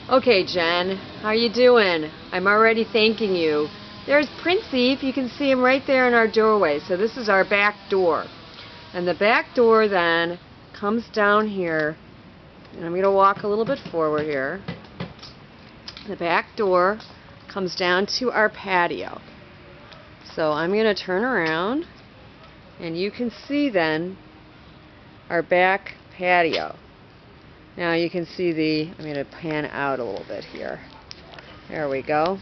Okay, Jen, how you doing? I'm already thanking you. There's Princey, if you can see him right there in our doorway. So this is our back door. And the back door then comes down here. And I'm going to walk a little bit forward here. The back door comes down to our patio. So I'm going to turn around and you can see then our back patio. Now you can see I'm going to pan out a little bit here. There we go.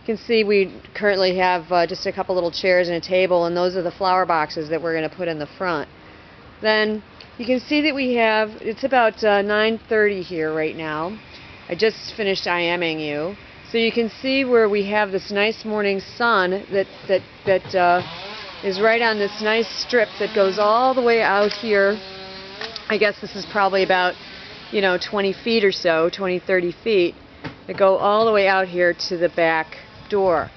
You can see we currently have just a couple little chairs and a table, and those are the flower boxes that we're going to put in the front. Then you can see that we have, it's about 9:30 here right now. I just finished IMing you. So you can see where we have this nice morning sun that is right on this nice strip that goes all the way out here. I guess this is probably about, 20 feet or so, 20, 30 feet, that go all the way out here to the back door.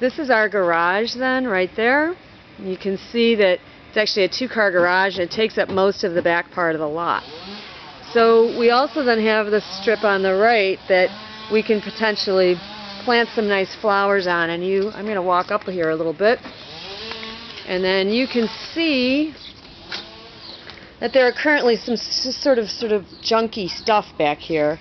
This is our garage then, right there. You can see that it's actually a two-car garage, and it takes up most of the back part of the lot. So we also then have this strip on the right that we can potentially plant some nice flowers on. And I'm going to walk up here a little bit, and then you can see that there are currently some sort of junky stuff back here.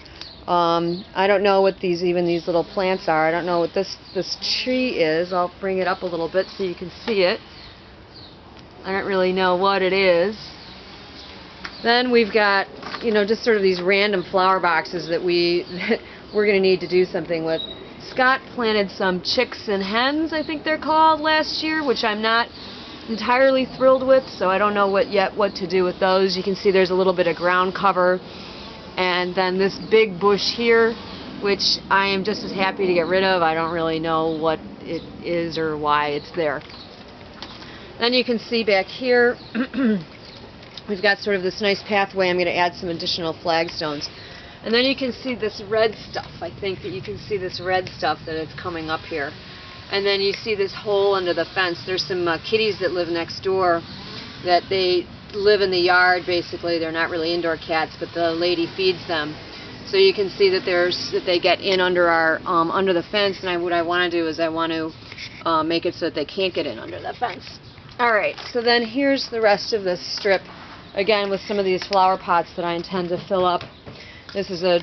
I don't know what these little plants are. I don't know what this tree is. I'll bring it up a little bit so you can see it. I don't really know what it is. Then we've got, just sort of these random flower boxes that we're going to need to do something with. Scott planted some chicks and hens, I think they're called, last year, which I'm not entirely thrilled with, so I don't know what to do with those. You can see there's a little bit of ground cover, and then this big bush here, which I am just as happy to get rid of. I don't really know what it is or why it's there. Then you can see back here we've got sort of this nice pathway. I'm going to add some additional flagstones. And then you can see this red stuff. I think that you can see this red stuff that is coming up here. And then you see this hole under the fence. There's some kitties that live next door that they live in the yard, basically. They're not really indoor cats, but the lady feeds them. So you can see that they get in under our under the fence, and what I want to do is I want to make it so that they can't get in under the fence. Alright, so then here's the rest of this strip, again with some of these flower pots that I intend to fill up. This is an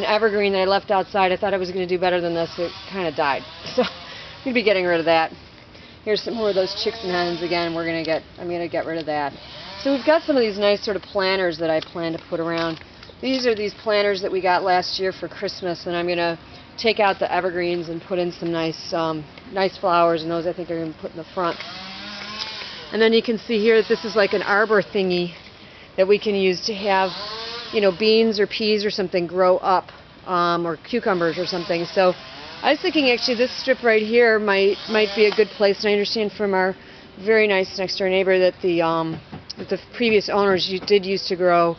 evergreen that I left outside. I thought I was going to do better than this. It kind of died. So I'm going to be getting rid of that. Here's some more of those chicks and hens again. I'm going to get rid of that. So we've got some of these nice sort of planters that I plan to put around. These are these planters that we got last year for Christmas, and I'm going to take out the evergreens and put in some nice flowers, and those I think are going to put in the front. And then you can see here that this is like an arbor thingy that we can use to have beans or peas or something grow up, or cucumbers or something. So I was thinking actually this strip right here might be a good place, and I understand from our very nice next door neighbor that the previous owners did used to grow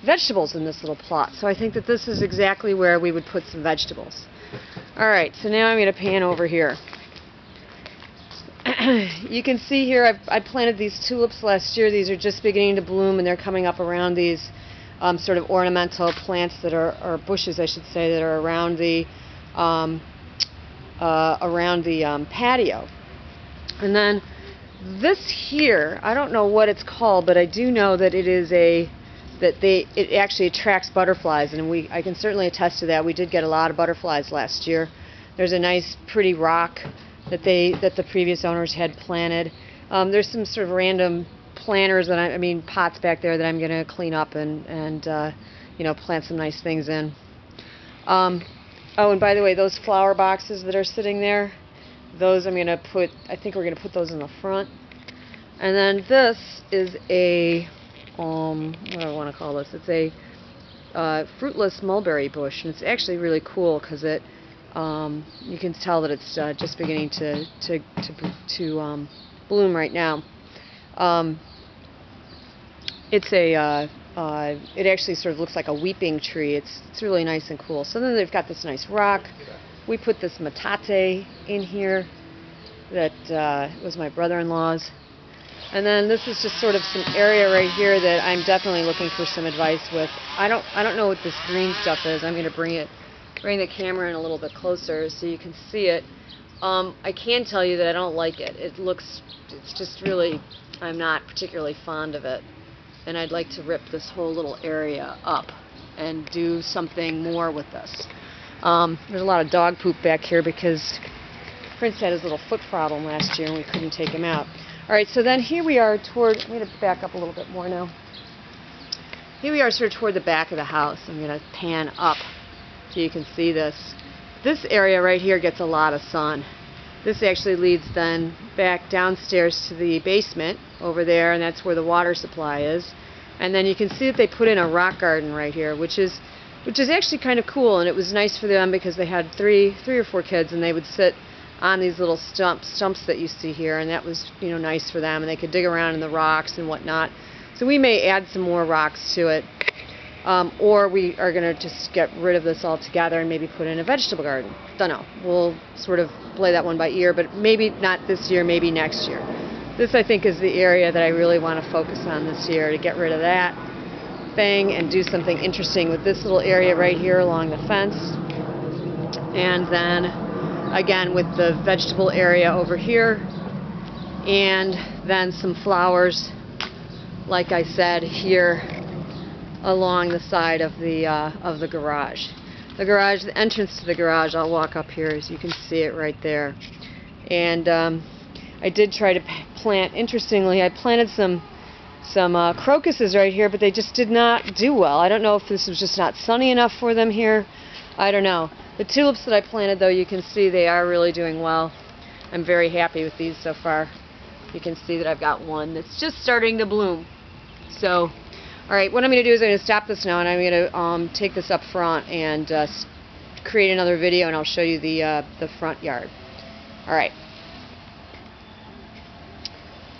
vegetables in this little plot. So I think that this is exactly where we would put some vegetables. Alright, so now I'm going to pan over here. You can see here I planted these tulips last year. These are just beginning to bloom, and they're coming up around these sort of ornamental plants that are bushes, I should say, that are around the patio. And then this here, I don't know what it's called, but I do know that it actually attracts butterflies, and I can certainly attest to that. We did get a lot of butterflies last year. There's a nice pretty rock that the previous owners had planted. There's some sort of random planters pots back there that I'm going to clean up and plant some nice things in. Oh, and by the way, those flower boxes that are sitting there, those I think we're going to put those in the front. And then this is a what do I want to call this? It's a fruitless mulberry bush, and it's actually really cool because it you can tell that it's just beginning to bloom right now. It actually sort of looks like a weeping tree. It's really nice and cool. So then they've got this nice rock. We put this metate in here that was my brother-in-law's. And then this is just sort of some area right here that I'm definitely looking for some advice with. I don't know what this green stuff is. I'm going to bring the camera in a little bit closer so you can see it. I can tell you that I don't like it. It's just really, I'm not particularly fond of it. And I'd like to rip this whole little area up and do something more with this. There's a lot of dog poop back here because Prince had his little foot problem last year and we couldn't take him out. Alright, so then here we are toward, I'm going to back up a little bit more now. Here we are sort of toward the back of the house. I'm going to pan up so you can see this. This area right here gets a lot of sun. This actually leads then back downstairs to the basement over there, and that's where the water supply is. And then you can see that they put in a rock garden right here, which is actually kind of cool, and it was nice for them because they had three or four kids, and they would sit on these little stumps that you see here, and that was, you know, nice for them, and they could dig around in the rocks and whatnot. So we may add some more rocks to it, or we are going to just get rid of this altogether and maybe put in a vegetable garden. Don't know. We'll sort of play that one by ear, but maybe not this year, maybe next year. This, I think, is the area that I really want to focus on this year, to get rid of that thing and do something interesting with this little area right here along the fence. And then again with the vegetable area over here, and then some flowers, like I said, here along the side of the garage. The entrance to the garage, I'll walk up here as you can see it right there. And I did try to plant, interestingly, I planted some crocuses right here, but they just did not do well. I don't know if this was just not sunny enough for them here. I don't know. The tulips that I planted, though, you can see they are really doing well. I'm very happy with these so far. You can see that I've got one that's just starting to bloom. So, alright, what I'm going to do is I'm going to stop this now, and I'm going to take this up front and create another video, and I'll show you the front yard. Alright.